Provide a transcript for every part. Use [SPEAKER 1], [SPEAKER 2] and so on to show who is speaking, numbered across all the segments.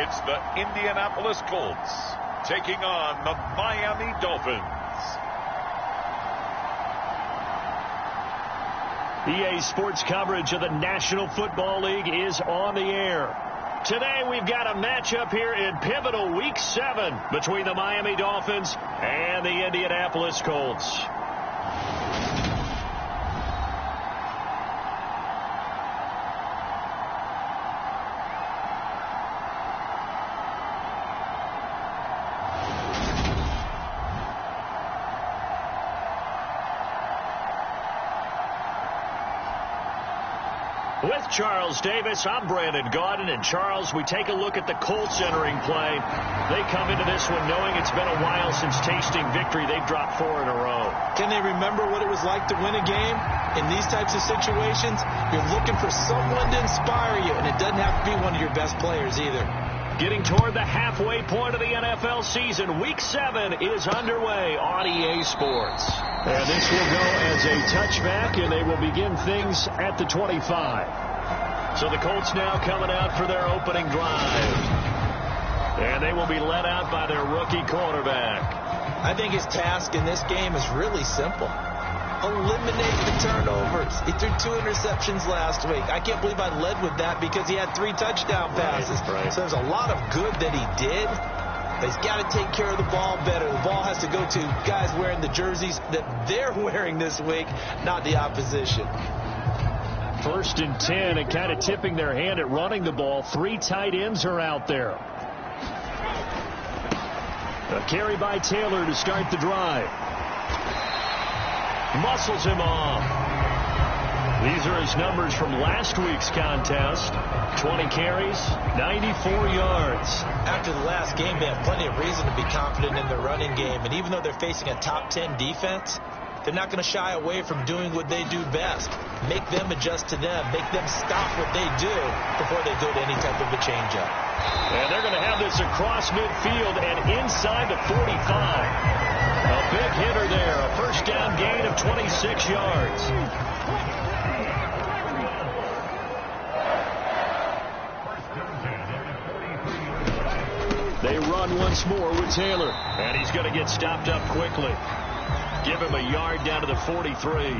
[SPEAKER 1] It's the Indianapolis Colts taking on the Miami Dolphins.
[SPEAKER 2] EA Sports coverage of the National Football League is on the air. Today we've got a matchup here in pivotal Week 7 between the Miami Dolphins and the Indianapolis Colts. With Charles Davis, I'm Brandon Gaudin. And Charles, we take a look at the Colts entering play. They come into this one knowing it's been a while since tasting victory. They've dropped 4 in a row.
[SPEAKER 3] Can they remember what it was like to win a game? In these types of situations, you're looking for someone to inspire you, and it doesn't have to be one of your best players either.
[SPEAKER 2] Getting toward the halfway point of the NFL season, Week 7 is underway on EA Sports. And this will go as a touchback, and they will begin things at the 25. So the Colts now coming out for their opening drive. And they will be led out by their rookie quarterback.
[SPEAKER 3] I think his task in this game is really simple. Eliminate the turnovers. He threw 2 interceptions last week. I can't believe I led with that because he had 3 touchdown passes.
[SPEAKER 2] Right.
[SPEAKER 3] So there's a lot of good that he did. But he's got to take care of the ball better. The ball has to go to guys wearing the jerseys that they're wearing this week, not the opposition.
[SPEAKER 2] 1st and 10, and kind of tipping their hand at running the ball. 3 tight ends are out there. A carry by Taylor to start the drive. Muscles him off. These are his numbers from last week's contest. 20 carries, 94 yards.
[SPEAKER 3] After the last game, they have plenty of reason to be confident in their running game. And even though they're facing a top 10 defense, they're not going to shy away from doing what they do best. Make them adjust to them. Make them stop what they do before they go to any type of a changeup.
[SPEAKER 2] And they're going to have this across midfield and inside the 45. A big hitter there. A first down gain of 26 yards. They run once more with Taylor. And he's going to get stopped up quickly. Give him a yard down to the 43.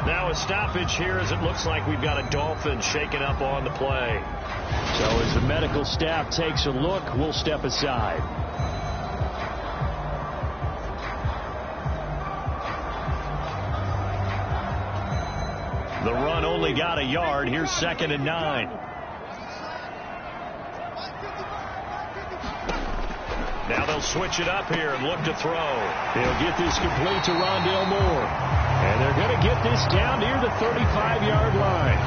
[SPEAKER 2] Now a stoppage here as it looks like we've got a Dolphin shaken up on the play. So as the medical staff takes a look, we'll step aside. The run only got a yard. Here's 2nd and 9. Now they'll switch it up here and look to throw. They'll get this complete to Rondale Moore. And they're going to get this down near the 35-yard line.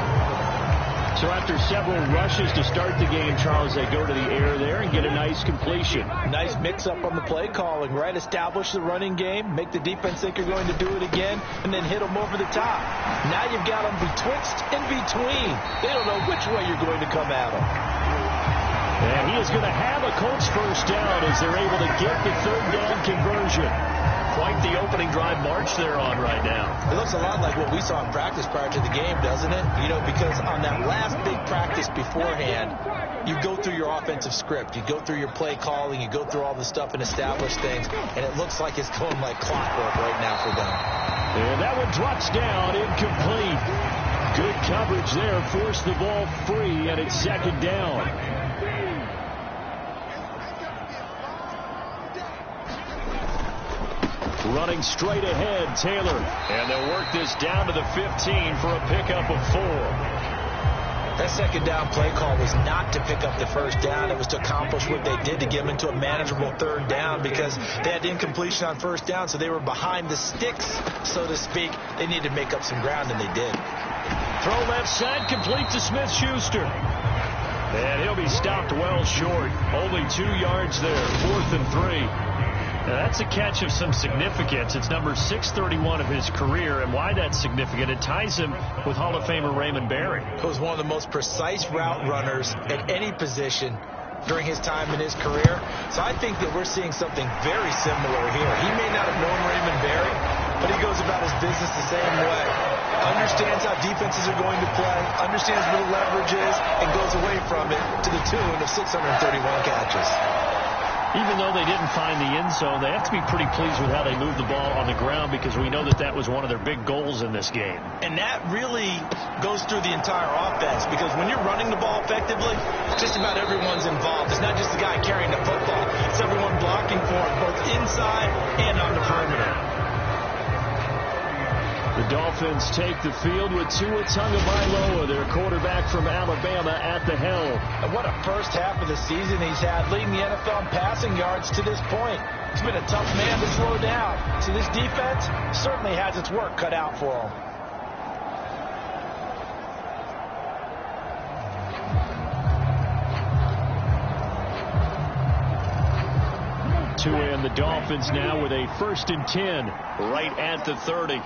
[SPEAKER 2] So after several rushes to start the game, Charles, they go to the air there and get a nice completion.
[SPEAKER 3] Nice mix-up on the play calling, right? Establish the running game, make the defense think you're going to do it again, and then hit them over the top. Now you've got them betwixt and between. They don't know which way you're going to come at them.
[SPEAKER 2] And he is going to have a Colts first down as they're able to get the 3rd down conversion. Quite the opening drive march they're on right now.
[SPEAKER 3] It looks a lot like what we saw in practice prior to the game, doesn't it? You know, because on that last big practice beforehand, you go through your offensive script. You go through your play calling. You go through all the stuff and establish things. And it looks like it's going like clockwork right now for them.
[SPEAKER 2] And that one drops down, incomplete. Good coverage there. Forced the ball free, and it's 2nd down. Running straight ahead, Taylor. And they'll work this down to the 15 for a pickup of 4.
[SPEAKER 3] That 2nd down play call was not to pick up the first down. It was to accomplish what they did to get them into a manageable 3rd down because they had incompletion on 1st down, so they were behind the sticks, so to speak. They needed to make up some ground, and they did.
[SPEAKER 2] Throw left side, complete to Smith-Schuster. And he'll be stopped well short. Only 2 yards there, 4th and 3. Now that's a catch of some significance. It's number 631 of his career, and why that's significant, it ties him with Hall of Famer Raymond Berry.
[SPEAKER 3] He was one of the most precise route runners at any position during his time in his career. So I think that we're seeing something very similar here. He may not have known Raymond Berry, but he goes about his business the same way. understands how defenses are going to play, understands where the leverage is, and goes away from it to the tune of 631 catches.
[SPEAKER 2] Even though they didn't find the end zone, they have to be pretty pleased with how they moved the ball on the ground because we know that that was one of their big goals in this game.
[SPEAKER 3] And that really goes through the entire offense because when you're running the ball effectively, just about everyone's involved. It's not just the guy carrying the football. It's everyone blocking for it, both inside and on the perimeter.
[SPEAKER 2] The Dolphins take the field with Tua Tagovailoa, their quarterback from Alabama, at the helm.
[SPEAKER 3] And what a first half of the season he's had, leading the NFL in passing yards to this point. He's been a tough man to slow down. So this defense certainly has its work cut out for him.
[SPEAKER 2] Tua and the Dolphins now with a 1st and 10 right at the 30.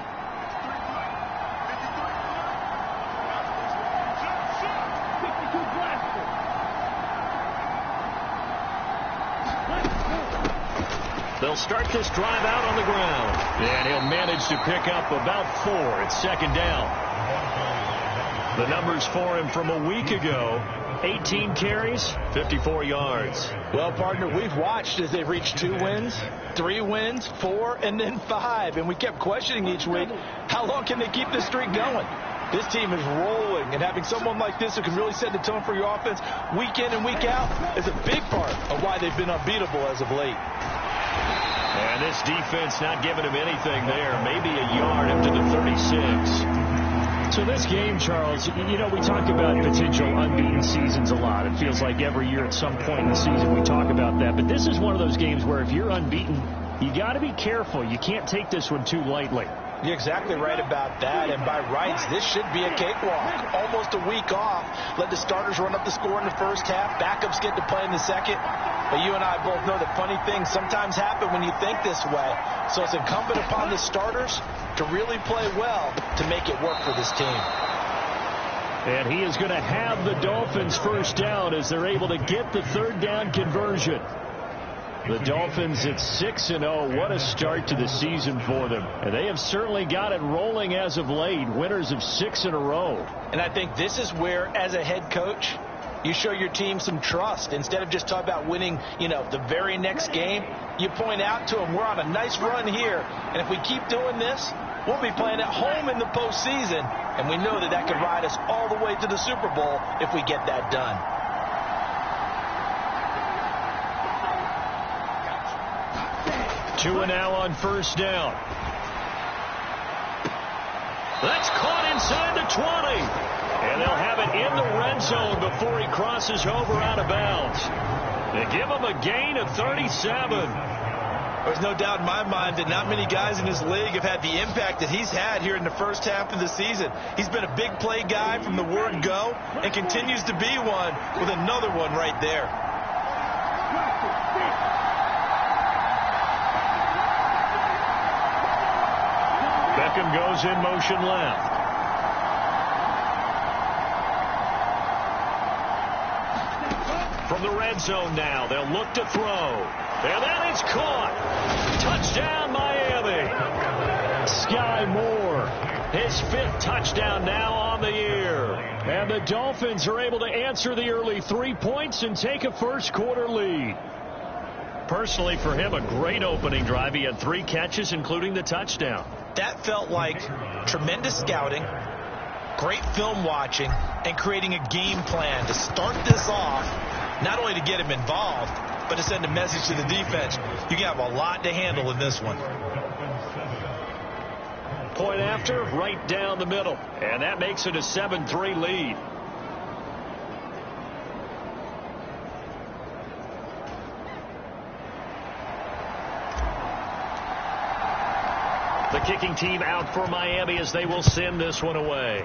[SPEAKER 2] They'll start this drive out on the ground. And he'll manage to pick up about 4. It's 2nd down. The numbers for him from a week ago: 18 carries, 54 yards.
[SPEAKER 3] Well, partner, we've watched as they've reached 2 wins, 3 wins, 4, and then 5. And we kept questioning each week, how long can they keep this streak going? This team is rolling, and having someone like this who can really set the tone for your offense week in and week out is a big part of why they've been unbeatable as of late.
[SPEAKER 2] And this defense not giving him anything there. Maybe a yard up to the 36. So this game, Charles, you know, we talk about potential unbeaten seasons a lot. It feels like every year at some point in the season we talk about that. But this is one of those games where if you're unbeaten, you got to be careful. You can't take this one too lightly.
[SPEAKER 3] You're exactly right about that, and by rights, this should be a cakewalk. Almost a week off. Let the starters run up the score in the first half. Backups get to play in the second. But you and I both know that funny things sometimes happen when you think this way. So it's incumbent upon the starters to really play well to make it work for this team.
[SPEAKER 2] And he is going to have the Dolphins first down as they're able to get the 3rd down conversion. The Dolphins at 6-0. What a start to the season for them. And they have certainly got it rolling as of late. Winners of 6 in a row.
[SPEAKER 3] And I think this is where, as a head coach, you show your team some trust. Instead of just talking about winning, the very next game, you point out to them, we're on a nice run here. And if we keep doing this, we'll be playing at home in the postseason. And we know that that could ride us all the way to the Super Bowl if we get that done.
[SPEAKER 2] Tua now on 1st down. That's caught inside the 20. And they'll have it in the red zone before he crosses over out of bounds. They give him a gain of 37.
[SPEAKER 3] There's no doubt in my mind that not many guys in this league have had the impact that he's had here in the first half of the season. He's been a big play guy from the word go and continues to be one with another one right there.
[SPEAKER 2] Beckham goes in motion left. From the red zone now, they'll look to throw. And then it's caught. Touchdown, Miami. Sky Moore, his 5th touchdown now on the year. And the Dolphins are able to answer the early 3 points and take a first-quarter lead. Personally, for him, a great opening drive. He had 3 catches, including the touchdown.
[SPEAKER 3] That felt like tremendous scouting, great film watching, and creating a game plan to start this off, not only to get him involved, but to send a message to the defense. You can have a lot to handle in this one.
[SPEAKER 2] Point after, right down the middle. And that makes it a 7-3 lead. The kicking team out for Miami as they will send this one away.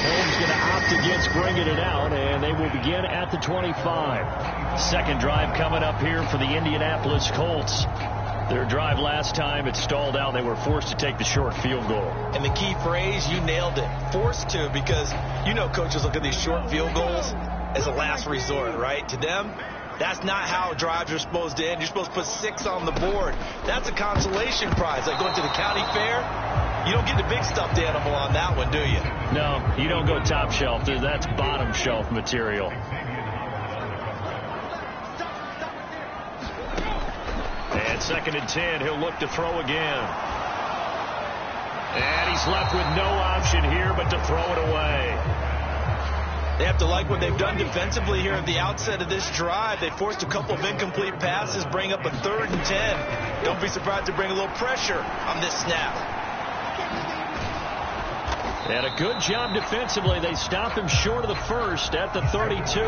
[SPEAKER 2] Holmes going to opt against bringing it out, and they will begin at the 25. Second drive coming up here for the Indianapolis Colts. Their drive last time, it stalled out. They were forced to take the short field goal.
[SPEAKER 3] And the key phrase, you nailed it, forced to, because coaches look at these short field goals as a last resort, right? To them, That's not how drives are supposed to end. You're supposed to put 6 on the board. That's a consolation prize. Like going to the county fair, you don't get the big stuffed animal on that one, do you?
[SPEAKER 2] No, you don't go top shelf. That's bottom shelf material. And 2nd and 10, he'll look to throw again. And he's left with no option here but to throw it away.
[SPEAKER 3] They have to like what they've done defensively here at the outset of this drive. They forced a couple of incomplete passes, bring up a 3rd and 10. Don't be surprised to bring a little pressure on this snap.
[SPEAKER 2] And a good job defensively. They stopped him short of the first at the 32.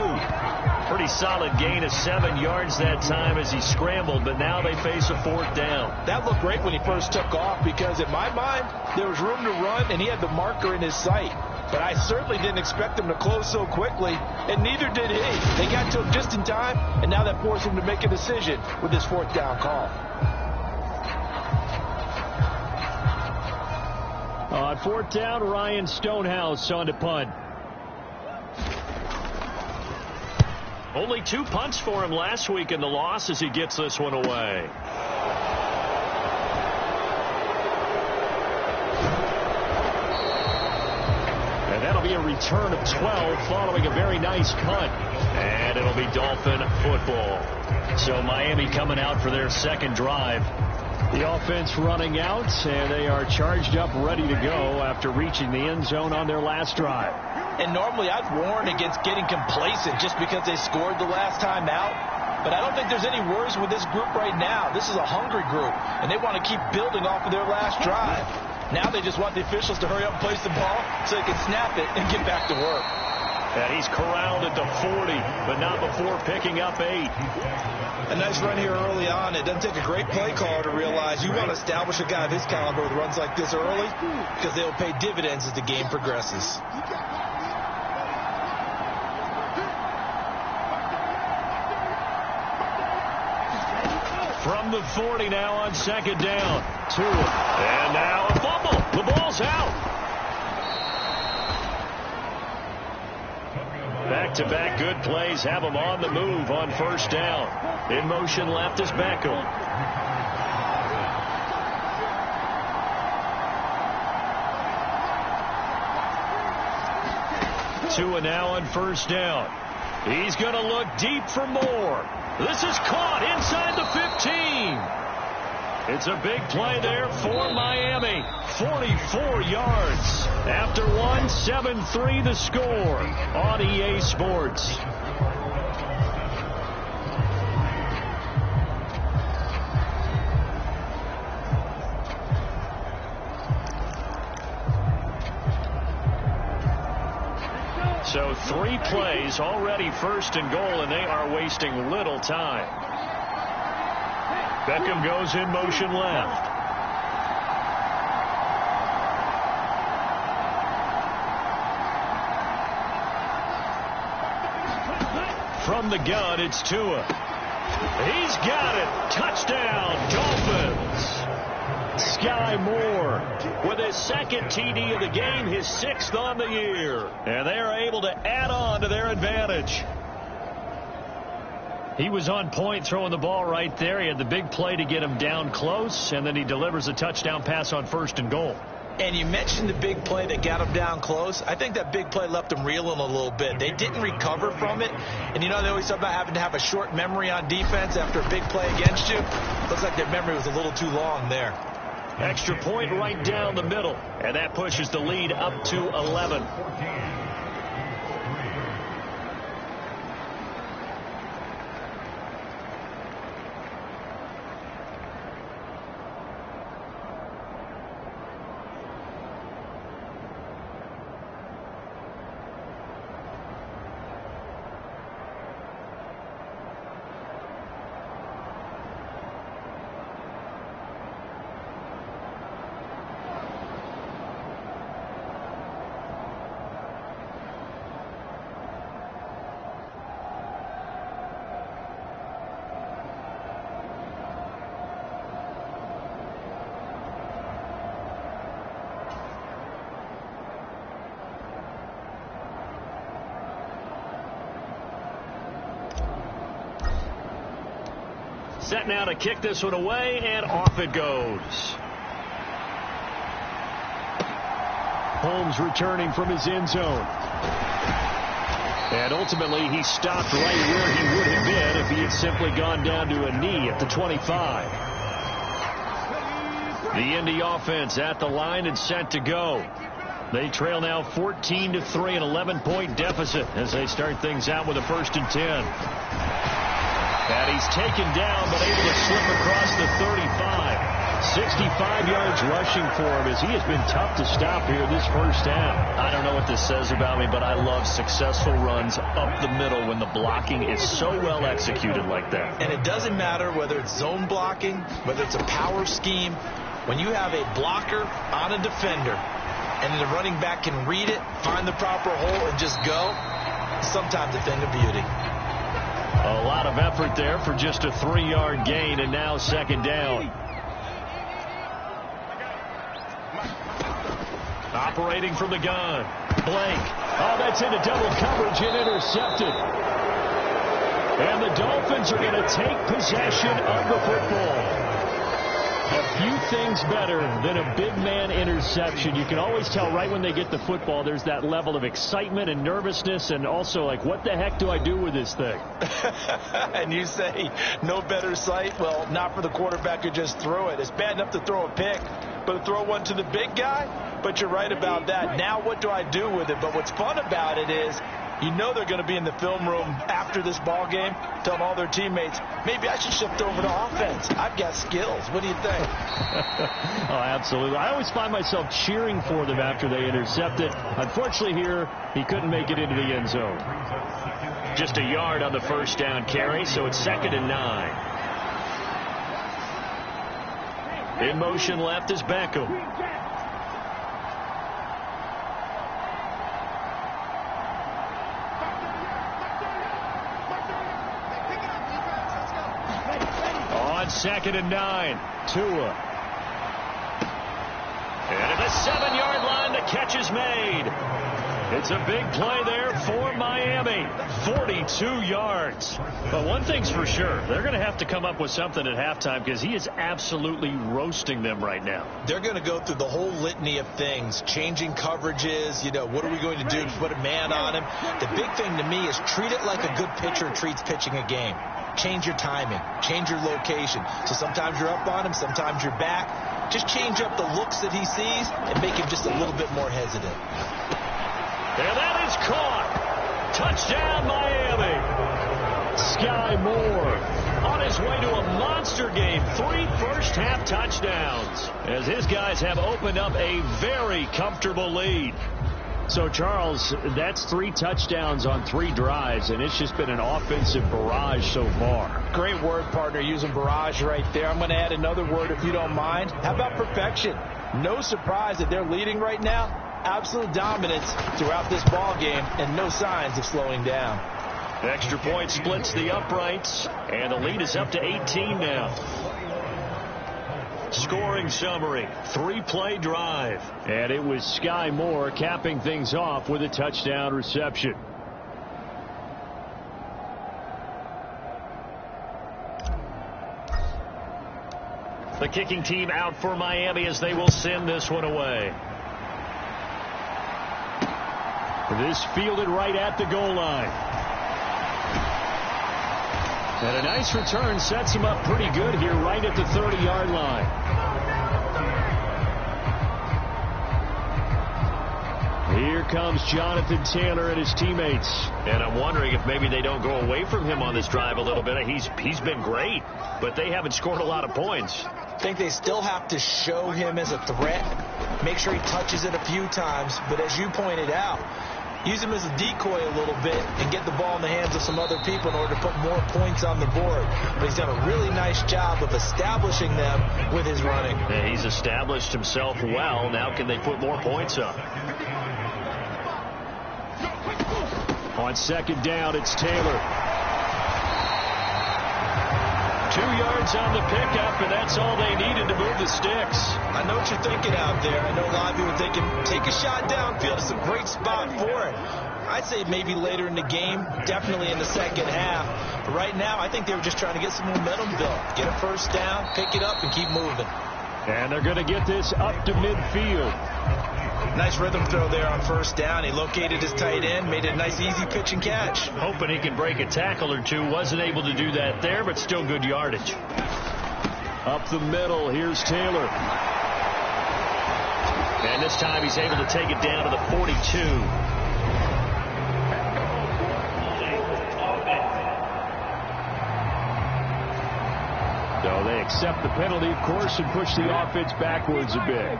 [SPEAKER 2] Pretty solid gain of 7 yards that time as he scrambled, but now they face a 4th down.
[SPEAKER 3] That looked great when he first took off because in my mind, there was room to run and he had the marker in his sight. But I certainly didn't expect him to close so quickly, and neither did he. They got to him just in time, and now that forced him to make a decision with this 4th down call.
[SPEAKER 2] On 4th down, Ryan Stonehouse on to punt. Only 2 punts for him last week in the loss as he gets this one away. And that'll be a return of 12 following a very nice punt. And it'll be Dolphin football. So Miami coming out for their 2nd drive. The offense running out, and they are charged up, ready to go after reaching the end zone on their last drive.
[SPEAKER 3] And normally I'd warn against getting complacent just because they scored the last time out. But I don't think there's any worries with this group right now. This is a hungry group, and they want to keep building off of their last drive. Now they just want the officials to hurry up and place the ball so they can snap it and get back to work.
[SPEAKER 2] And he's corralled at the 40, but not before picking up 8.
[SPEAKER 3] A nice run here early on. It doesn't take a great play caller to realize you want to establish a guy of his caliber with runs like this early because they will pay dividends as the game progresses.
[SPEAKER 2] From the 40 now on 2nd down. And now a fumble. The ball's out. Back-to-back good plays have him on the move on 1st down. In motion left is Beckham. Tua now on 1st down. He's going to look deep for more. This is caught inside the 15. It's a big play there for Miami. 44 yards. After one, 7-3 the score on EA Sports. So 3 plays already 1st and goal, and they are wasting little time. Beckham goes in motion left. From the gun, it's Tua. He's got it. Touchdown, Dolphins. Sky Moore with his 2nd TD of the game, his 6th on the year. And they are able to add on to their advantage. He was on point throwing the ball right there. He had the big play to get him down close, and then he delivers a touchdown pass on 1st and goal.
[SPEAKER 3] And you mentioned the big play that got him down close. I think that big play left them reeling a little bit. They didn't recover from it. And you know they always talk about having to have a short memory on defense after a big play against you. Looks like their memory was a little too long there.
[SPEAKER 2] Extra point right down the middle, and that pushes the lead up to 11. Set now to kick this one away, and off it goes. Holmes returning from his end zone. And ultimately, he stopped right where he would have been if he had simply gone down to a knee at the 25. The Indy offense at the line and set to go. They trail now 14-3, an 11-point deficit as they start things out with a 1st and 10. And he's taken down, but able to slip across the 35. 65 yards rushing for him as he has been tough to stop here this first half.
[SPEAKER 3] I don't know what this says about me, but I love successful runs up the middle when the blocking is so well executed like that. And it doesn't matter whether it's zone blocking, whether it's a power scheme. When you have a blocker on a defender and the running back can read it, find the proper hole, and just go, sometimes a thing of beauty.
[SPEAKER 2] A lot of effort there for just a 3-yard gain, and now 2nd down. Operating from the gun. Blake. Oh, that's into double coverage and intercepted. And the Dolphins are going to take possession of the football. A few things better than a big man interception. You can always tell right when they get the football, there's that level of excitement and nervousness, and also like, what the heck do I do with this thing?
[SPEAKER 3] And you say no better sight? Well, not for the quarterback who just threw it. It's bad enough to throw a pick, but to throw one to the big guy? But you're right about that. Now what do I do with it? But what's fun about it is, you know they're going to be in the film room after this ball game, telling all their teammates, maybe I should shift over to offense. I've got skills. What do you think?
[SPEAKER 2] Oh, absolutely. I always find myself cheering for them after they intercept it. Unfortunately here, he couldn't make it into the end zone. Just a yard on the 1st down carry, so it's 2nd and 9. In motion left is Beckham. On 2nd and 9, Tua. And at the 7-yard line, the catch is made. It's a big play there for Miami. 42 yards. But one thing's for sure, they're going to have to come up with something at halftime because he is absolutely roasting them right now.
[SPEAKER 3] They're going to go through the whole litany of things, changing coverages, what are we going to do to put a man on him? The big thing to me is treat it like a good pitcher treats pitching a game. Change your timing, change your location. So sometimes you're up on him, sometimes you're back. Just change up the looks that he sees and make him just a little bit more hesitant.
[SPEAKER 2] And that is caught. Touchdown, Miami. Sky Moore on his way to a monster game. 3 first-half touchdowns as his guys have opened up a very comfortable lead. So, Charles, that's 3 touchdowns on 3 drives, and it's just been an offensive barrage so far.
[SPEAKER 3] Great word, partner, using barrage right there. I'm going to add another word if you don't mind. How about perfection? No surprise that they're leading right now. Absolute dominance throughout this ball game and no signs of slowing down.
[SPEAKER 2] Extra point splits the uprights, and the lead is up to 18 now. Scoring summary, 3-play drive. And it was Sky Moore capping things off with a touchdown reception. The kicking team out for Miami as they will send this one away. This fielded right at the goal line. And a nice return sets him up pretty good here right at the 30-yard line. Here comes Jonathan Taylor and his teammates. And I'm wondering if maybe they don't go away from him on this drive a little bit. He's been great, but they haven't scored a lot of points.
[SPEAKER 3] I think they still have to show him as a threat. Make sure he touches it a few times. But as you pointed out, use him as a decoy a little bit and get the ball in the hands of some other people in order to put more points on the board. But he's done a really nice job of establishing them with his running.
[SPEAKER 2] Yeah, he's established himself well. Now can they put more points up? On 2nd down, it's Taylor. 2 yards on the pickup, and that's all they needed to move the sticks.
[SPEAKER 3] I know what you're thinking out there. I know a lot of you are thinking, take a shot downfield. It's a great spot for it. I'd say maybe later in the game, definitely in the second half. But right now, I think they were just trying to get some momentum built. Get a first down, pick it up, and keep moving.
[SPEAKER 2] And they're going to get this up to midfield.
[SPEAKER 3] Nice rhythm throw there on first down. He located his tight end, made a nice easy pitch and catch.
[SPEAKER 2] Hoping he can break a tackle or two. Wasn't able to do that there, but still good yardage. Up the middle, here's Taylor. And this time he's able to take it down to the 42. So they accept the penalty, of course, and push the offense backwards a bit.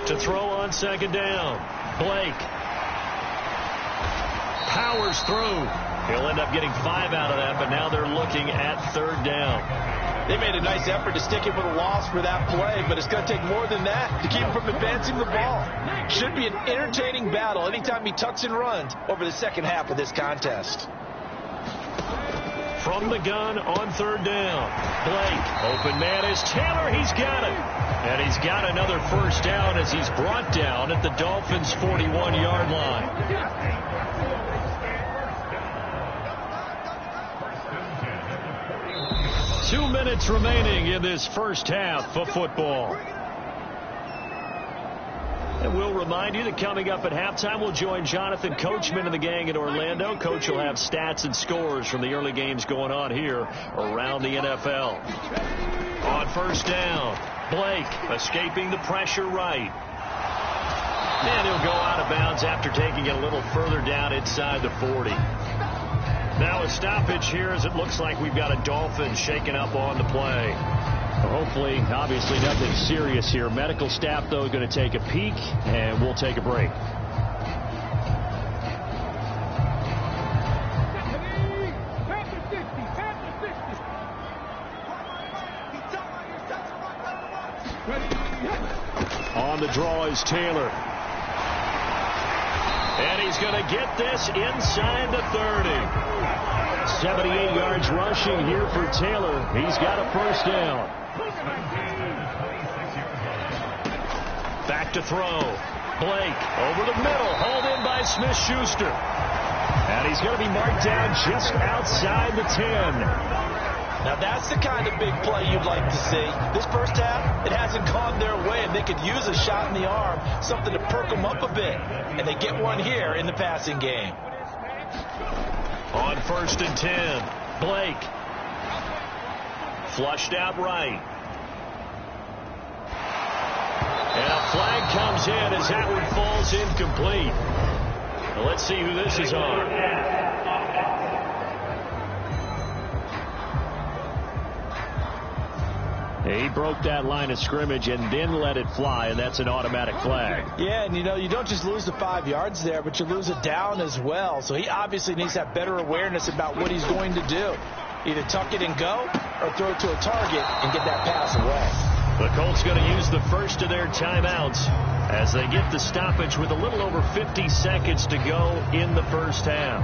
[SPEAKER 2] To throw on second down. Blake powers through. He'll end up getting 5 out of that, but now they're looking at third down.
[SPEAKER 3] They made a nice effort to stick him with a loss for that play, but it's going to take more than that to keep him from advancing the ball. Should be an entertaining battle anytime he tucks and runs over the second half of this contest.
[SPEAKER 2] From the gun on third down. Blake, open man is Taylor. He's got it. And he's got another first down as he's brought down at the Dolphins' 41-yard line. 2 minutes remaining in this first half of football. And we'll remind you that coming up at halftime, we'll join Jonathan Coachman and the gang in Orlando. Coach will have stats and scores from the early games going on here around the NFL. On first down, Blake escaping the pressure right. And he'll go out of bounds after taking it a little further down inside the 40. Now a stoppage here as it looks like we've got a Dolphin shaken up on the play. Hopefully, obviously nothing serious here. Medical staff, though, going to take a peek, and we'll take a break. On the draw is Taylor. And he's going to get this inside the 30. 78 yards rushing here for Taylor. He's got a first down. Back to throw. Blake over the middle. Hauled in by Smith-Schuster. And he's going to be marked down just outside the 10.
[SPEAKER 3] Now that's the kind of big play you'd like to see. This first half, it hasn't gone their way, and they could use a shot in the arm, something to perk them up a bit. And they get one here in the passing game.
[SPEAKER 2] On first and 10, Blake. Flushed out right. And a flag comes in as that one falls incomplete. Now let's see who this is on. He broke that line of scrimmage and then let it fly, and that's an automatic flag.
[SPEAKER 3] Yeah, and you don't just lose the 5 yards there, but you lose it down as well. So he obviously needs to have better awareness about what he's going to do. Either tuck it and go or throw it to a target and get that pass away.
[SPEAKER 2] The Colts going to use the first of their timeouts as they get the stoppage with a little over 50 seconds to go in the first half.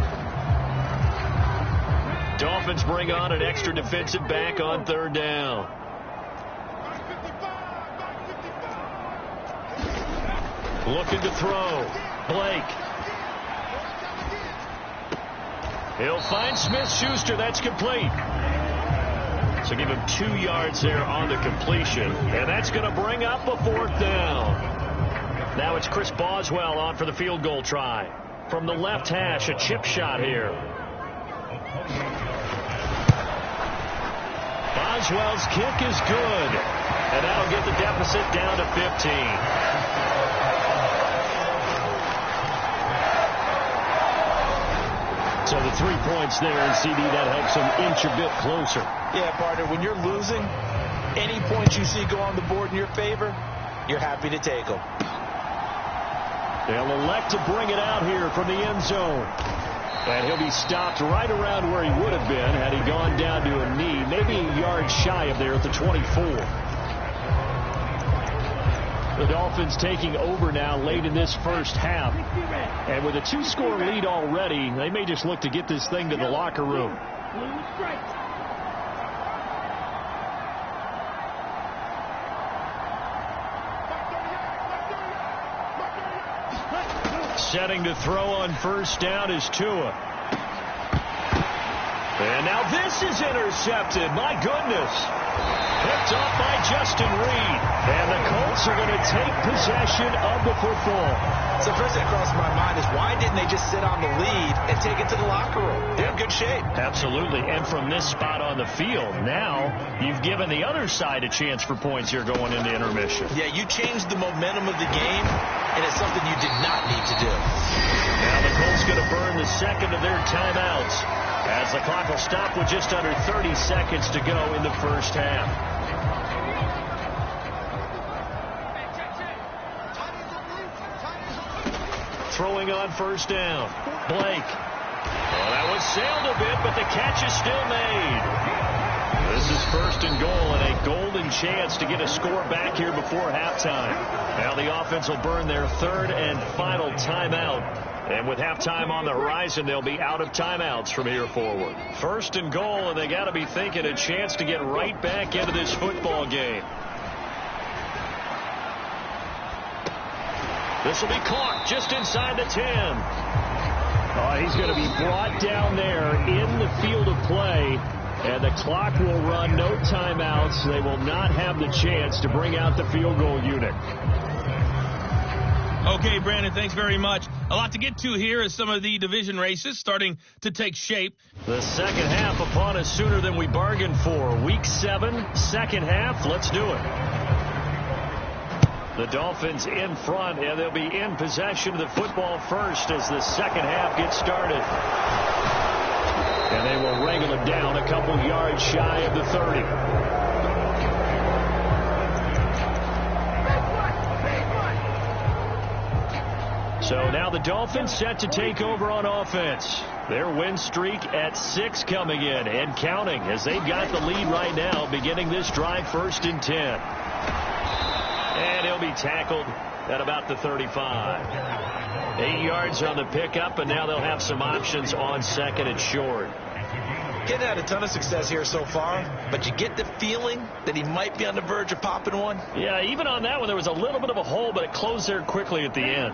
[SPEAKER 2] Dolphins bring on an extra defensive back on third down. Looking to throw. Blake. He'll find Smith-Schuster. That's complete. So give him 2 yards there on the completion. And that's going to bring up a fourth down. Now it's Chris Boswell on for the field goal try. From the left hash, a chip shot here. Boswell's kick is good. And that'll get the deficit down to 15. So the 3 points there, and CD, that helps them inch a bit closer.
[SPEAKER 3] Yeah, partner, when you're losing, any points you see go on the board in your favor, you're happy to take them.
[SPEAKER 2] They'll elect to bring it out here from the end zone. And he'll be stopped right around where he would have been had he gone down to a knee, maybe a yard shy of there at the 24. The Dolphins taking over now late in this first half. And with a 2-score lead already, they may just look to get this thing to the locker room. Setting to throw on first down is Tua. And now this is intercepted. My goodness. Picked up by Justin Reed. And the Colts are going to take possession of the football.
[SPEAKER 3] So the first thing that crossed my mind is why didn't they just sit on the lead and take it to the locker room? They're in good shape.
[SPEAKER 2] Absolutely. And from this spot on the field, now you've given the other side a chance for points here going into intermission.
[SPEAKER 3] Yeah, you changed the momentum of the game, and it's something you did not need to do.
[SPEAKER 2] Now the Colts going to burn the second of their timeouts as the clock will stop with just under 30 seconds to go in the first half. Throwing on first down. Blake. Well, that one sailed a bit, but the catch is still made. This is first and goal and a golden chance to get a score back here before halftime. Now the offense will burn their third and final timeout. And with halftime on the horizon, they'll be out of timeouts from here forward. First and goal, and they got to be thinking a chance to get right back into this football game. This will be caught just inside the 10. He's going to be brought down there in the field of play. And the clock will run, no timeouts. They will not have the chance to bring out the field goal unit.
[SPEAKER 4] Okay, Brandon, thanks very much. A lot to get to here as some of the division races starting to take shape.
[SPEAKER 2] The second half upon us sooner than we bargained for. Week 7, second half. Let's do it. The Dolphins in front, and they'll be in possession of the football first as the second half gets started. And they will wrangle it down a couple yards shy of the 30. So now the Dolphins set to take over on offense. Their win streak at 6 coming in and counting as they've got the lead right now beginning this drive first and 10. And he'll be tackled at about the 35. 8 yards on the pickup, and now they'll have some options on second and short.
[SPEAKER 3] Getting had a ton of success here so far, but you get the feeling that he might be on the verge of popping one.
[SPEAKER 2] Yeah, even on that one, there was a little bit of a hole, but it closed there quickly at the end.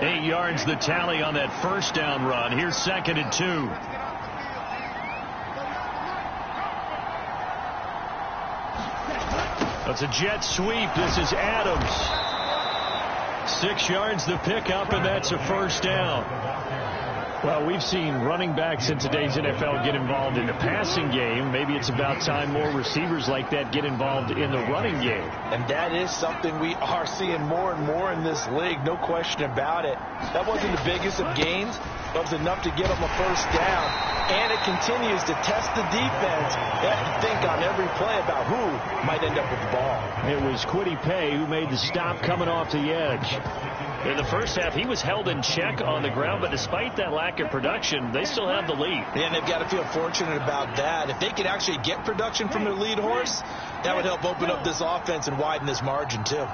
[SPEAKER 2] 8 yards the tally on that first down run. Here's second and 2. That's a jet sweep. This is Adams. 6 yards the pickup, and that's a first down. Well, we've seen running backs in today's NFL get involved in the passing game. Maybe it's about time more receivers like that get involved in the running game.
[SPEAKER 3] And that is something we are seeing more and more in this league, no question about it. That wasn't the biggest of gains, but it was enough to get them a first down. And it continues to test the defense. They have to think on every play about who might end up with the ball.
[SPEAKER 2] It was Kwity Paye who made the stop coming off the edge. In the first half, he was held in check on the ground, but despite that lack of production, they still have the lead.
[SPEAKER 3] Yeah, and they've got to feel fortunate about that. If they could actually get production from their lead horse, that would help open up this offense and widen this margin, too.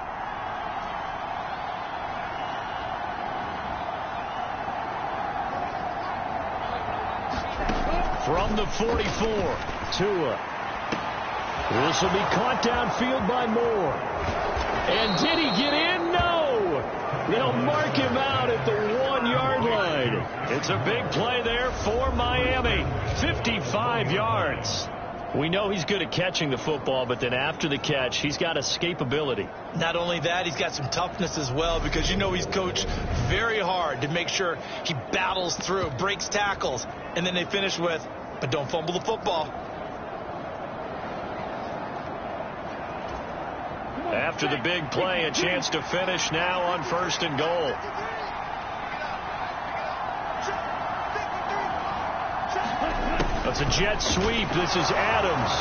[SPEAKER 2] From the 44, Tua. This will be caught downfield by Moore. And did he get in? No! They'll mark him out at the 1-yard line. It's a big play there for Miami. 55 yards. We know he's good at catching the football, but then after the catch, he's got escapability.
[SPEAKER 3] Not only that, he's got some toughness as well, because you know he's coached very hard to make sure he battles through, breaks tackles, and then they finish with, but don't fumble the football.
[SPEAKER 2] After the big play, a chance to finish now on first and goal. That's a jet sweep. This is Adams.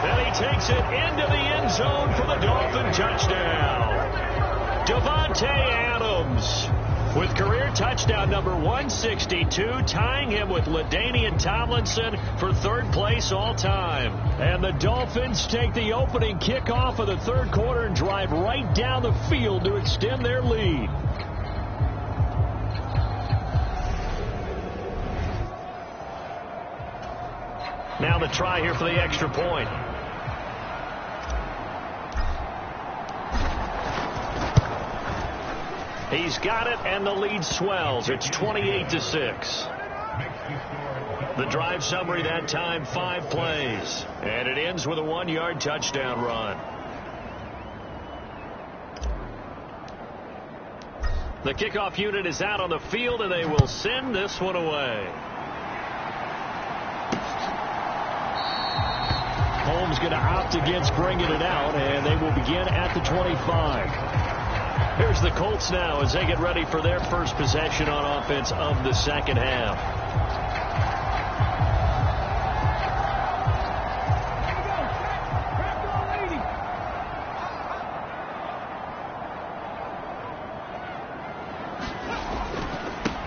[SPEAKER 2] And he takes it into the end zone for the Dolphin touchdown. Davante Adams with career touchdown number 162, tying him with LaDainian Tomlinson for third place all time. And the Dolphins take the opening kickoff of the third quarter and drive right down the field to extend their lead. Now the try here for the extra point. He's He's got it, and the lead swells. It's 28-6. The drive summary that time, 5 plays. And it ends with a 1-yard touchdown run. The kickoff unit is out on the field, and they will send this one away. Holmes going to opt against bringing it out, and they will begin at the 25. Here's the Colts now as they get ready for their first possession on offense of the second half.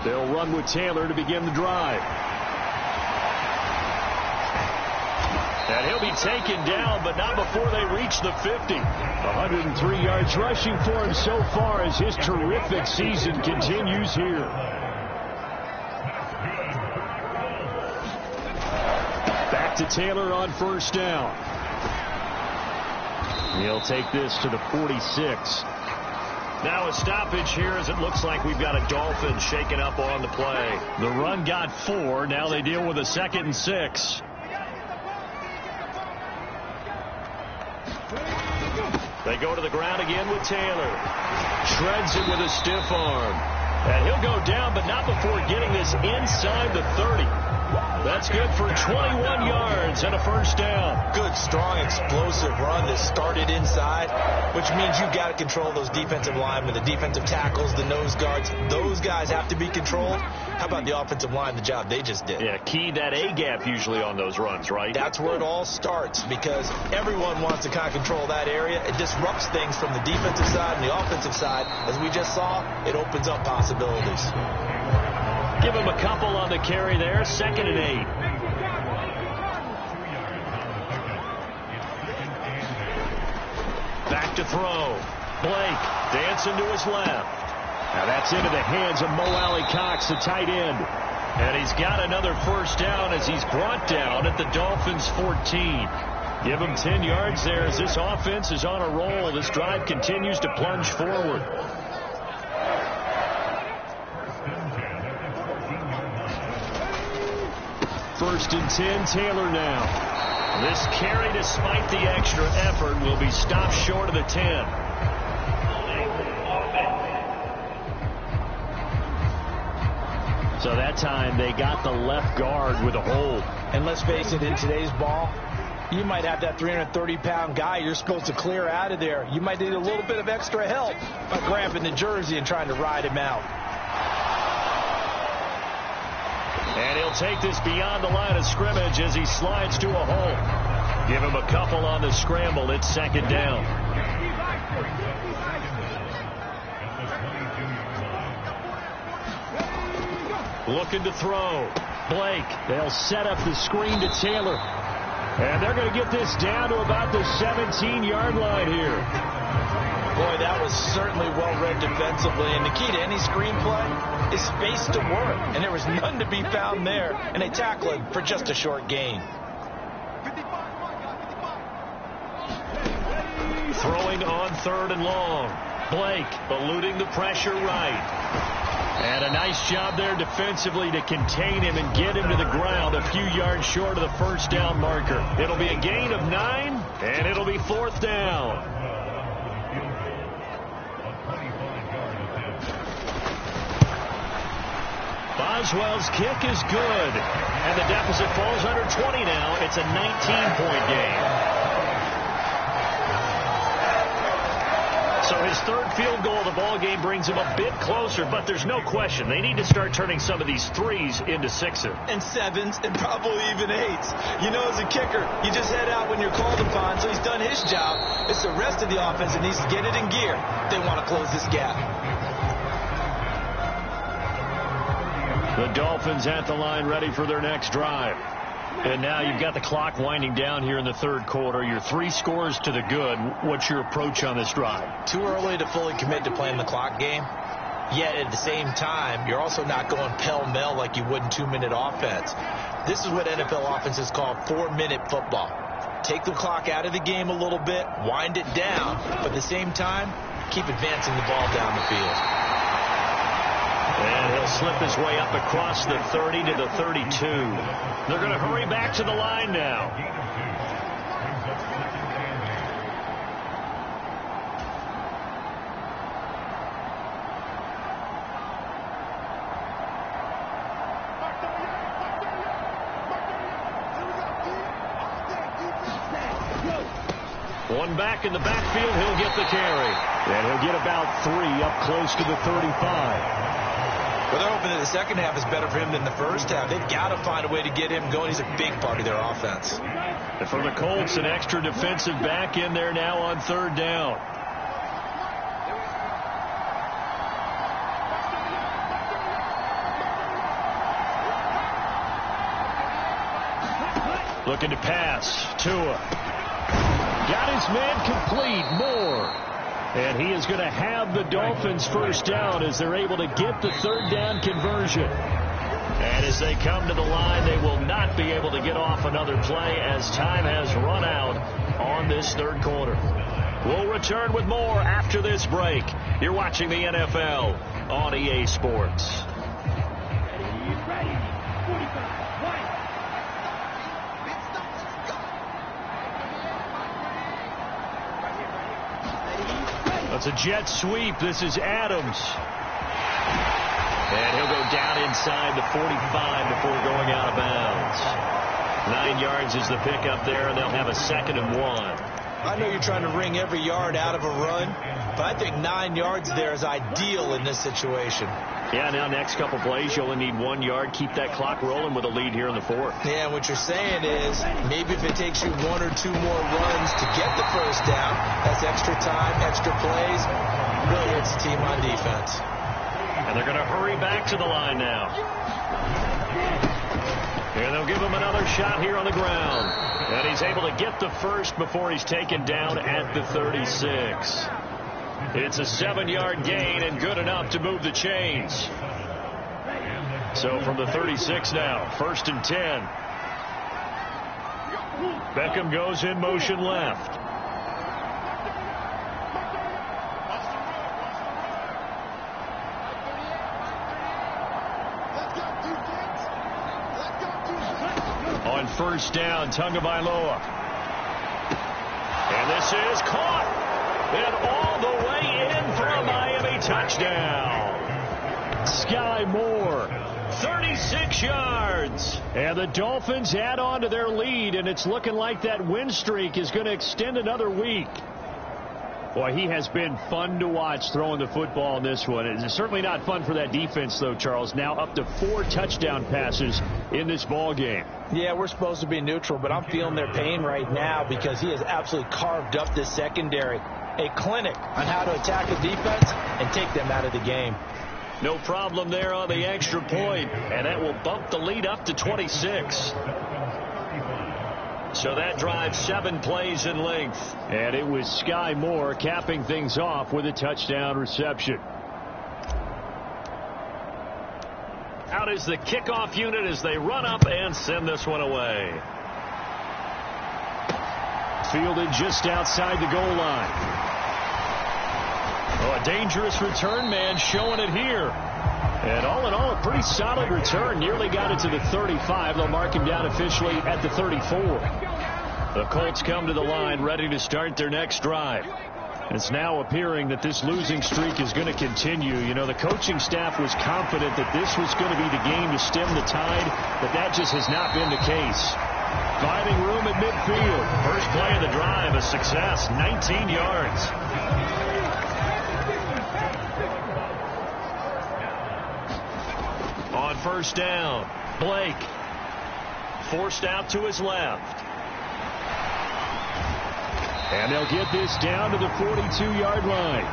[SPEAKER 2] They'll run with Taylor to begin the drive. And he'll be taken down, but not before they reach the 50. 103 yards rushing for him so far as his terrific season continues here. Back to Taylor on first down. He'll take this to the 46. Now a stoppage here as it looks like we've got a Dolphins shaken up on the play. The run got 4. Now they deal with a 2nd and 6. They go to the ground again with Taylor. Shreds it with a stiff arm. And he'll go down, but not before getting this inside the 30. That's good for 21 yards and a first down.
[SPEAKER 3] Good, strong, explosive run that started inside, which means you've got to control those defensive linemen, the defensive tackles, the nose guards. Those guys have to be controlled. How about the offensive line, the job they just did?
[SPEAKER 2] Yeah, key that A-gap usually on those runs, right?
[SPEAKER 3] That's where it all starts because everyone wants to kind of control that area. It disrupts things from the defensive side and the offensive side. As we just saw, it opens up possibilities.
[SPEAKER 2] Give him a couple on the carry there. 2nd and 8. Back to throw. Blake dancing to his left. Now that's into the hands of Mo Alley-Cox, the tight end. And he's got another first down as he's brought down at the Dolphins' 14. Give him 10 yards there as this offense is on a roll. This drive continues to plunge forward. First and 10, Taylor now. This carry, despite the extra effort, will be stopped short of the 10. So that time they got the left guard with a hold.
[SPEAKER 3] And let's face it, in today's ball, you might have that 330-pound guy you're supposed to clear out of there. You might need a little bit of extra help by grabbing the jersey and trying to ride him out.
[SPEAKER 2] And he'll take this beyond the line of scrimmage as he slides to a hole. Give him a couple on the scramble. It's 2nd down. Looking to throw. Blake. They'll set up the screen to Taylor. And they're going to get this down to about the 17-yard line here.
[SPEAKER 3] Boy, that was certainly well-read defensively. And the key to any screenplay is space to work. And there was none to be found there. And they tackle it for just a short gain.
[SPEAKER 2] Throwing on 3rd and long. Blake eluding the pressure right. And a nice job there defensively to contain him and get him to the ground a few yards short of the first down marker. It'll be a gain of 9, and it'll be 4th down. Boswell's kick is good, and the deficit falls under 20 now. It's a 19-point game. So his 3rd field goal of the ball game brings him a bit closer, but there's no question they need to start turning some of these 3s into 6s.
[SPEAKER 3] And 7s and probably even 8s. You know, as a kicker, you just head out when you're called upon, so he's done his job. It's the rest of the offense that needs to get it in gear. They want to close this gap.
[SPEAKER 2] The Dolphins at the line ready for their next drive. And now you've got the clock winding down here in the 3rd quarter. Your 3 scores to the good. What's your approach on this drive?
[SPEAKER 3] Too early to fully commit to playing the clock game. Yet at the same time, you're also not going pell-mell like you would in 2-minute offense. This is what NFL offenses call 4-minute football. Take the clock out of the game a little bit, wind it down, but at the same time, keep advancing the ball down the field.
[SPEAKER 2] And he'll slip his way up across the 30 to the 32. They're going to hurry back to the line now. One back in the backfield, he'll get the carry. And he'll get about 3 up close to the 35.
[SPEAKER 3] Well, they're hoping that the second half is better for him than the first half. They've got to find a way to get him going. He's a big part of their offense.
[SPEAKER 2] And for the Colts, an extra defensive back in there now on third down. Looking to pass. Tua. Got his man complete. Moore. And he is going to have the Dolphins first down as they're able to get the third down conversion. And as they come to the line, they will not be able to get off another play as time has run out on this third quarter. We'll return with more after this break. You're watching the NFL on EA Sports. It's a jet sweep. This is Adams. And he'll go down inside the 45 before going out of bounds. 9 yards is the pickup there, and they'll have a 2nd and 1.
[SPEAKER 3] I know you're trying to wring every yard out of a run, but I think 9 yards there is ideal in this situation.
[SPEAKER 2] Yeah, now next couple plays, you only need 1 yard. Keep that clock rolling with a lead here in the 4th.
[SPEAKER 3] Yeah, what you're saying is maybe if it takes you 1 or 2 more runs to get the first down, that's extra time, extra plays. Really hurts the team on defense.
[SPEAKER 2] And they're going to hurry back to the line now. And they'll give him another shot here on the ground. And he's able to get the first before he's taken down at the 36. It's a 7-yard gain and good enough to move the chains. So from the 36 now, 1st and 10. Beckham goes in motion left. On first down, Tagovailoa. And this is caught. And all the way in for a Miami touchdown. Sky Moore, 36 yards. And the Dolphins add on to their lead, and it's looking like that win streak is going to extend another week. Boy, he has been fun to watch throwing the football in this one. It's certainly not fun for that defense, though, Charles. Now up to 4 touchdown passes in this ball game.
[SPEAKER 3] Yeah, we're supposed to be neutral, but I'm feeling their pain right now because he has absolutely carved up this secondary. A clinic on how to attack a defense and take them out of the game.
[SPEAKER 2] No problem there on the extra point, and that will bump the lead up to 26. So that drives 7 plays in length. And it was Sky Moore capping things off with a touchdown reception. Out is the kickoff unit as they run up and send this one away. Fielded just outside the goal line. Oh, a dangerous return man showing it here. And all in all, a pretty solid return. Nearly got it to the 35. They'll mark him down officially at the 34. The Colts come to the line ready to start their next drive. It's now appearing that this losing streak is going to continue. You know, the coaching staff was confident that this was going to be the game to stem the tide, but that just has not been the case. Finding room at midfield. First play of the drive, a success, 19 yards. On first down, Blake forced out to his left. And they'll get this down to the 42-yard line.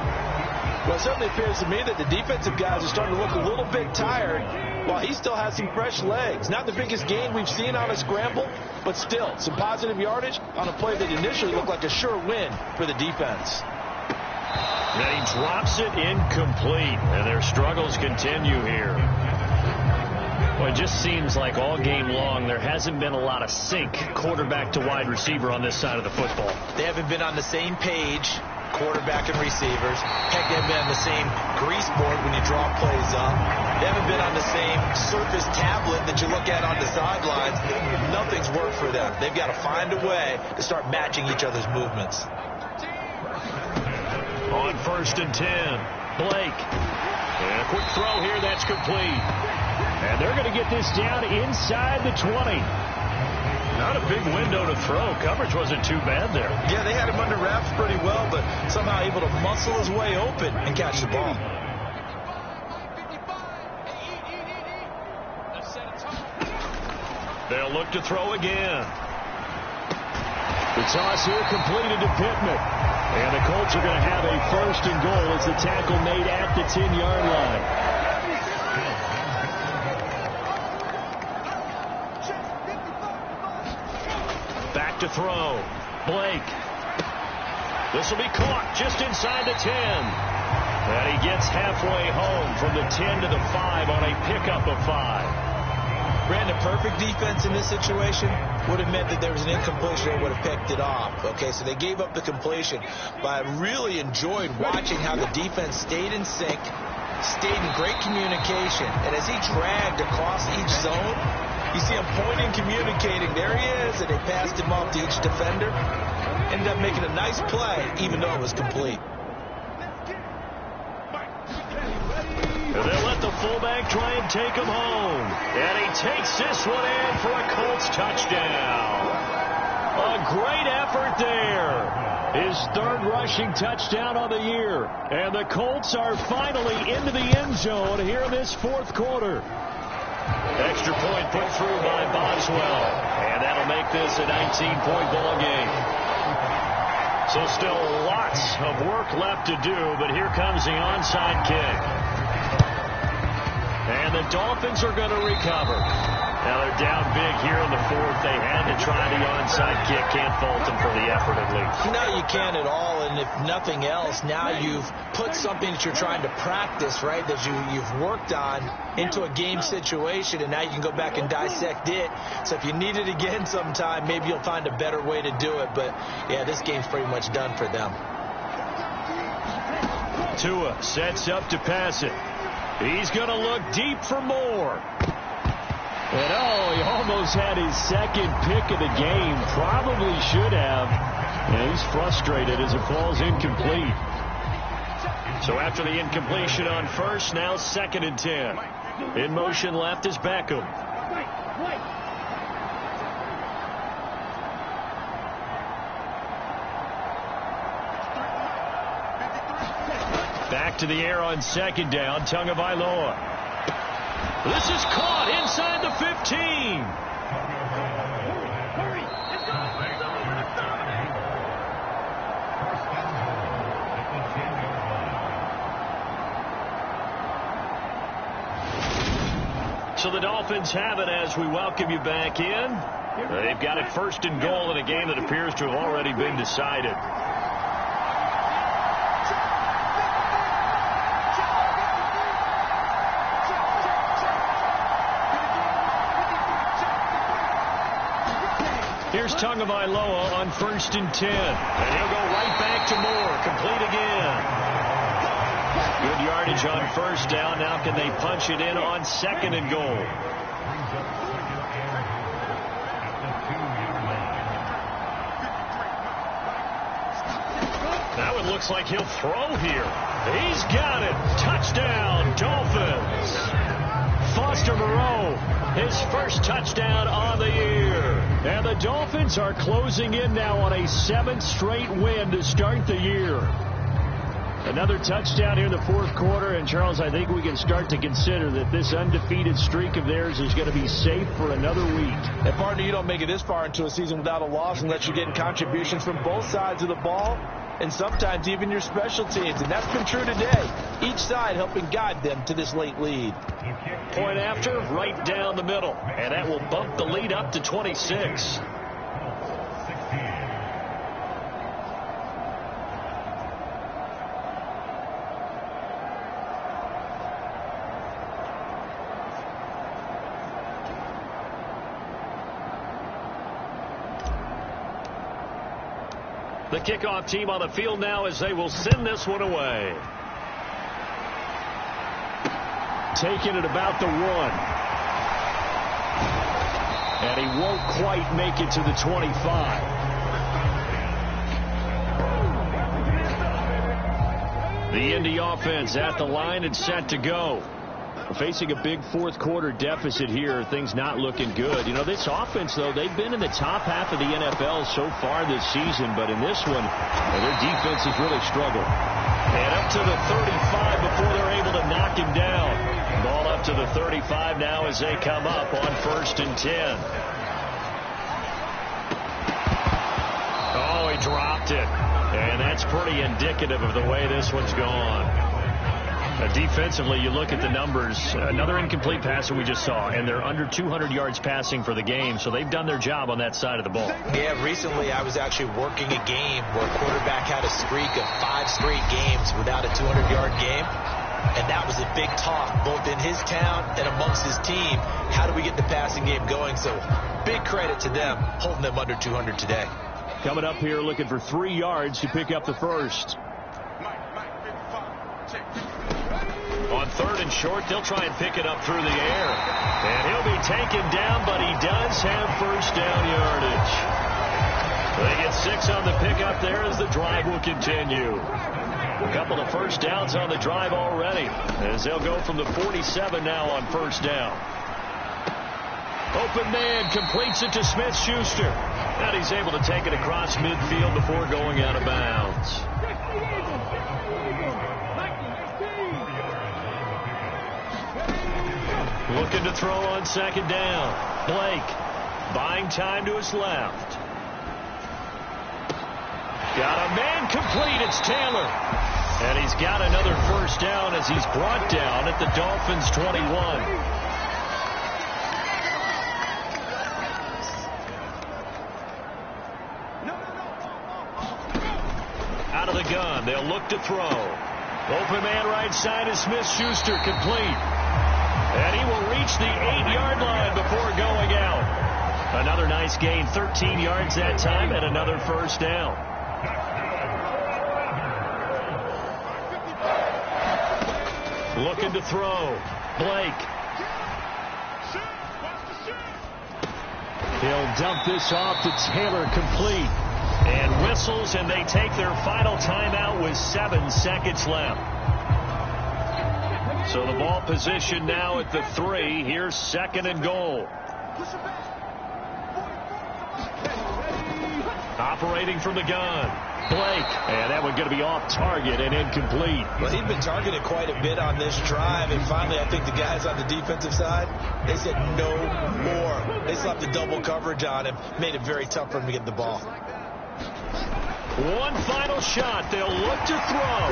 [SPEAKER 3] Well, it certainly appears to me that the defensive guys are starting to look a little bit tired while he still has some fresh legs. Not the biggest gain we've seen on a scramble, but still some positive yardage on a play that initially looked like a sure win for the defense.
[SPEAKER 2] And he drops it incomplete, and their struggles continue here. Well, it just seems like all game long there hasn't been a lot of sync quarterback to wide receiver on this side of the football.
[SPEAKER 3] They haven't been on the same page, quarterback and receivers. Heck, they haven't been on the same grease board when you draw plays up. They haven't been on the same Surface tablet that you look at on the sidelines. Nothing's worked for them. They've got to find a way to start matching each other's movements.
[SPEAKER 2] On 1st and 10, Blake. And a quick throw here, that's complete. And they're going to get this down inside the 20. Not a big window to throw. Coverage wasn't too bad there.
[SPEAKER 3] Yeah, they had him under wraps pretty well, but somehow able to muscle his way open and catch the ball.
[SPEAKER 2] They'll look to throw again. The toss here completed to Pittman. And the Colts are going to have a 1st and goal as the tackle made at the 10-yard line. Back to throw. Blake. This will be caught just inside the 10. And he gets halfway home from the 10 to the 5 on a pickup of 5.
[SPEAKER 3] Brandon, perfect defense in this situation would have meant that there was an incompletion and would have picked it off. Okay, so they gave up the completion, but I really enjoyed watching how the defense stayed in sync, stayed in great communication, and as he dragged across each zone, you see him pointing, communicating. There he is, and they passed him off to each defender. Ended up making a nice play, even though it was complete.
[SPEAKER 2] They'll let the fullback try and take him home. And he takes this one in for a Colts touchdown. A great effort there. His 3rd rushing touchdown on the year. And the Colts are finally into the end zone here in this 4th quarter. Extra point put through by Boswell. And that'll make this a 19-point ball game. So still lots of work left to do, but here comes the onside kick. And the Dolphins are going to recover. Now they're down big here in the 4th. They had to try the onside kick. Can't fault them for the effort at least.
[SPEAKER 3] No, you can't at all. And if nothing else, now you've put something that you're trying to practice, right, that you've worked on into a game situation, and now you can go back and dissect it. So if you need it again sometime, maybe you'll find a better way to do it. But, yeah, this game's pretty much done for them.
[SPEAKER 2] Tua sets up to pass it. He's going to look deep for more. And, he almost had his 2nd pick of the game. Probably should have. And he's frustrated as it falls incomplete. So after the incompletion on 1st, now 2nd and 10. In motion left is Beckham. Back to the air on 2nd down. Tagovailoa. This is caught inside the 15. So the Dolphins have it as we welcome you back in. They've got it 1st and goal in a game that appears to have already been decided. Here's Tagovailoa on 1st and 10. And he'll go right back to Moore. Complete again. Good yardage on 1st down. Now can they punch it in on 2nd and goal? Now it looks like he'll throw here. He's got it. Touchdown, Dolphins. Foster Moreau, his 1st touchdown on the year. And the Dolphins are closing in now on a 7th straight win to start the year. Another touchdown here in the 4th quarter. And, Charles, I think we can start to consider that this undefeated streak of theirs is going to be safe for another week.
[SPEAKER 3] And, partner, you don't make it this far into a season without a loss unless you're getting contributions from both sides of the ball and sometimes even your special teams. And that's been true today. Each side helping guide them to this late lead.
[SPEAKER 2] Point after, right down the middle. And that will bump the lead up to 26. The kickoff team on the field now as they will send this one away. taken at about the 1. And he won't quite make it to the 25. The Indy offense at the line and set to go. We're facing a big fourth-quarter deficit here. Things not looking good. You know, this offense, though, they've been in the top half of the NFL so far this season. But in this one, their defense has really struggled. And up to the 35 before they're able to knock him down. Ball up to the 35 now as they come up on 1st and 10. Oh, he dropped it. And that's pretty indicative of the way this one's gone. Defensively, you look at the numbers. Another incomplete passer we just saw, and they're under 200 yards passing for the game, so they've done their job on that side of the ball.
[SPEAKER 3] Yeah, recently I was actually working a game where a quarterback had a streak of 5 straight games without a 200-yard game, and that was a big talk both in his town and amongst his team. How do we get the passing game going? So big credit to them holding them under 200 today.
[SPEAKER 2] Coming up here looking for 3 yards to pick up the first. On 3rd and short, they'll try and pick it up through the air. And he'll be taken down, but he does have first down yardage. They get 6 on the pickup there as the drive will continue. A couple of first downs on the drive already, as they'll go from the 47 now on first down. Open man completes it to Smith-Schuster. And he's able to take it across midfield before going out of bounds. Looking to throw on 2nd down. Blake buying time to his left. Got a man complete. It's Taylor. And he's got another first down as he's brought down at the Dolphins 21. Out of the gun. They'll look to throw. Open man right side is Smith-Schuster, complete. And he will reach the 8-yard line before going out. Another nice gain, 13 yards that time, and another first down. Looking to throw. Blake. He'll dump this off to Taylor, complete. And whistles, and they take their final timeout with 7 seconds left. So the ball position now at the 3. Here's 2nd and goal. Operating from the gun. Blake. And that one going to be off target and incomplete.
[SPEAKER 3] Well, he'd been targeted quite a bit on this drive. And finally, I think the guys on the defensive side, they said no more. They slapped the double coverage on him. Made it very tough for him to get the ball.
[SPEAKER 2] One final shot. They'll look to throw.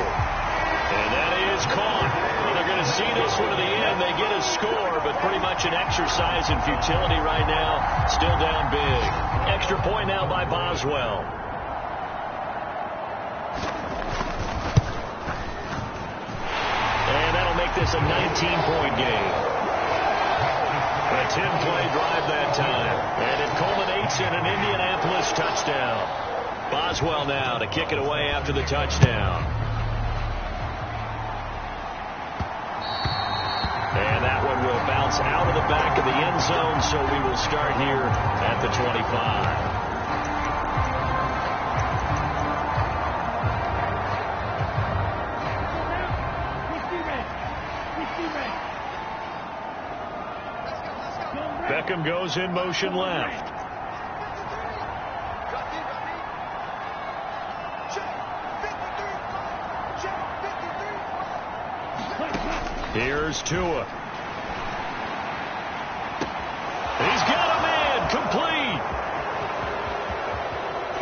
[SPEAKER 2] And that is caught. Well, they're going to see this one to the end. They get a score, but pretty much an exercise in futility right now. Still down big. Extra point now by Boswell. And that'll make this a 19-point game. A 10-play drive that time. And it culminates in an Indianapolis touchdown. Boswell now to kick it away after the touchdown. And that one will bounce out of the back of the end zone, so we will start here at the 25. Beckham goes in motion left. Here's Tua. He's got a man, complete.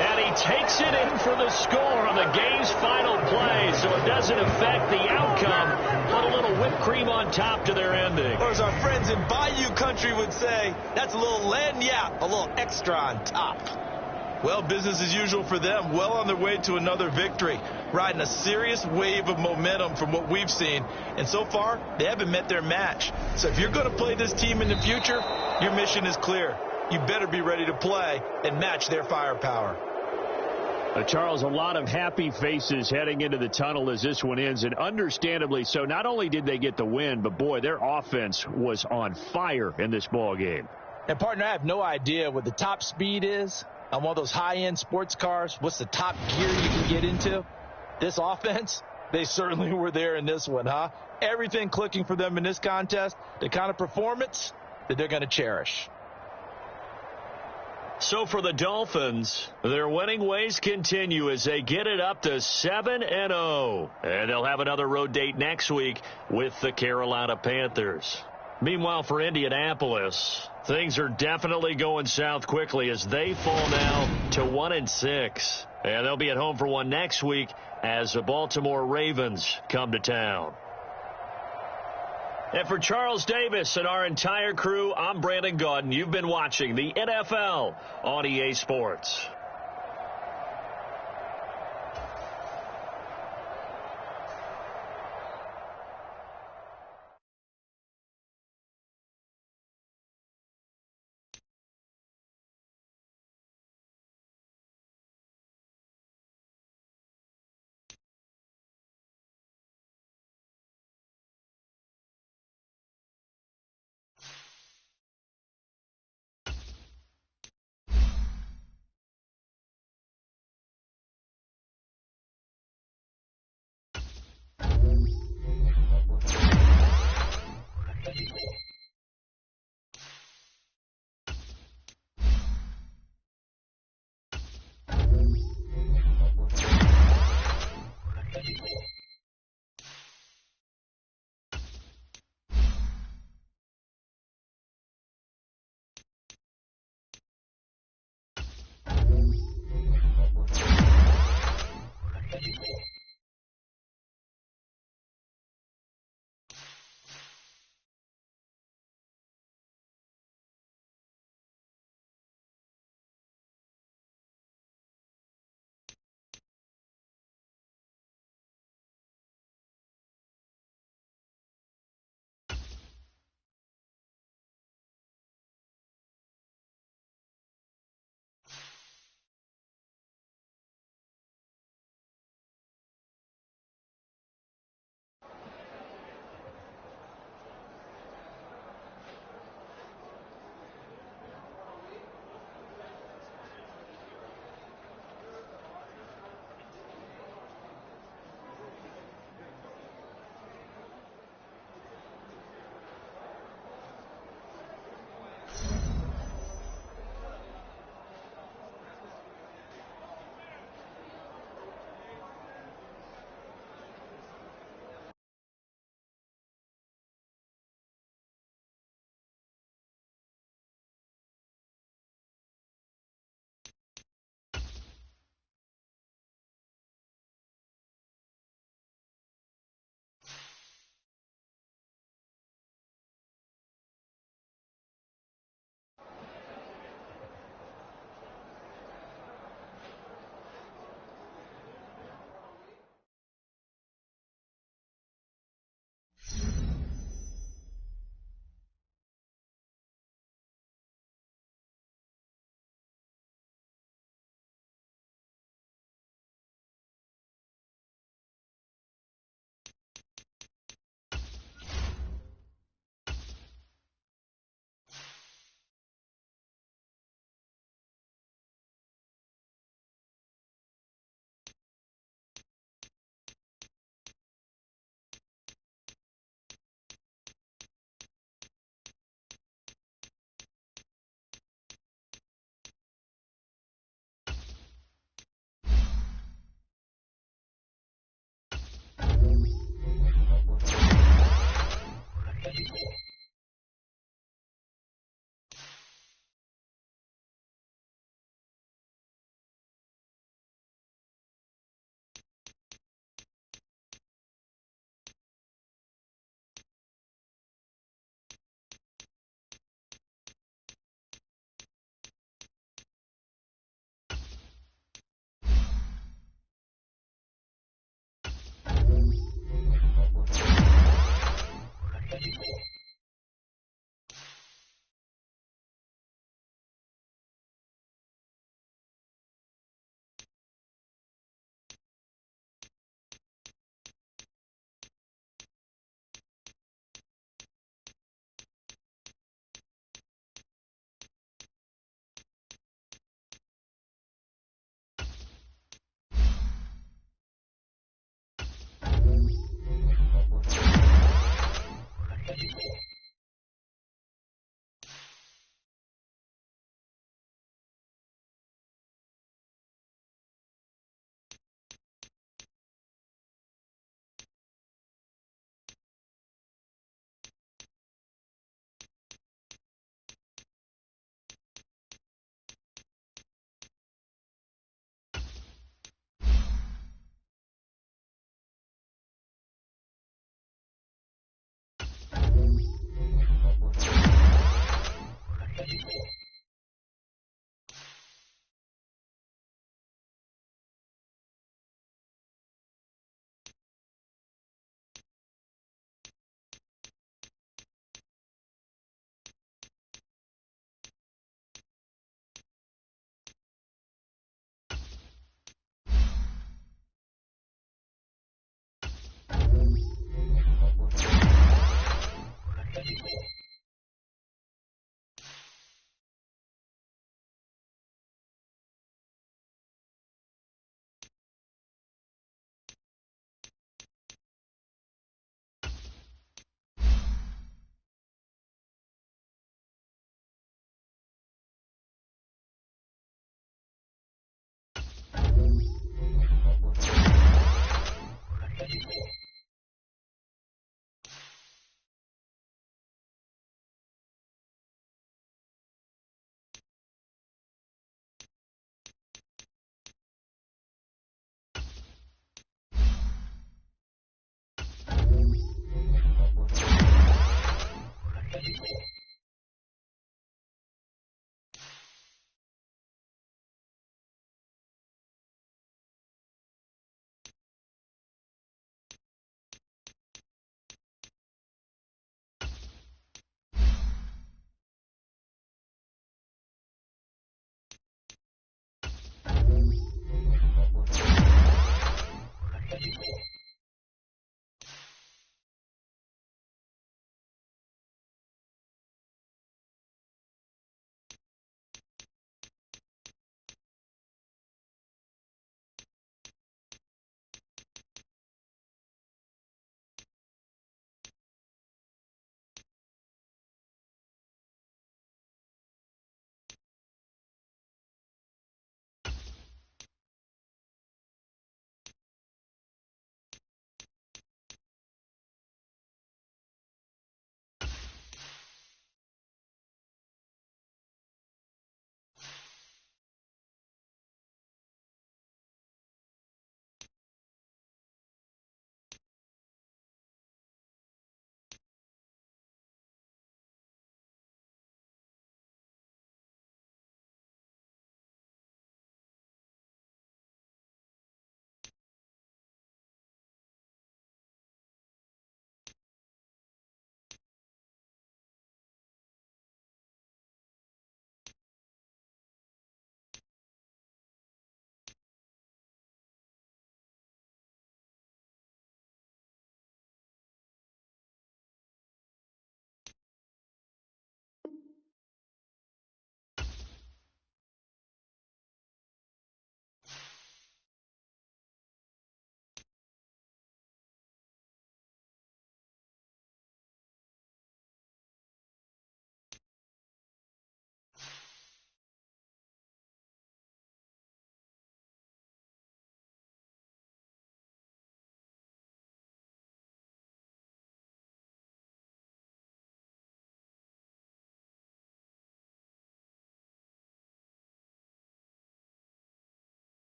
[SPEAKER 2] And he takes it in for the score on the game's final play, so it doesn't affect the outcome. Put a little whipped cream on top to their ending.
[SPEAKER 3] Or as our friends in Bayou Country would say, that's a little lagniappe, a little extra on top. Well, business as usual for them. Well on their way to another victory. Riding a serious wave of momentum from what we've seen. And so far, they haven't met their match. So if you're going to play this team in the future, your mission is clear. You better be ready to play and match their firepower.
[SPEAKER 2] Charles, a lot of happy faces heading into the tunnel as this one ends, and understandably so. Not only did they get the win, but, boy, their offense was on fire in this ball game.
[SPEAKER 3] And, partner, I have no idea what the top speed is on one of those high-end sports cars. What's the top gear you can get into? This offense, they certainly were there in this one, huh? Everything clicking for them in this contest, the kind of performance that they're going to cherish.
[SPEAKER 2] So for the Dolphins, their winning ways continue as they get it up to 7-0. And they'll have another road date next week with the Carolina Panthers. Meanwhile, for Indianapolis, things are definitely going south quickly as they fall now to 1-6. And they'll be at home for one next week as the Baltimore Ravens come to town. And for Charles Davis and our entire crew, I'm Brandon Gaudin. You've been watching the NFL on EA Sports.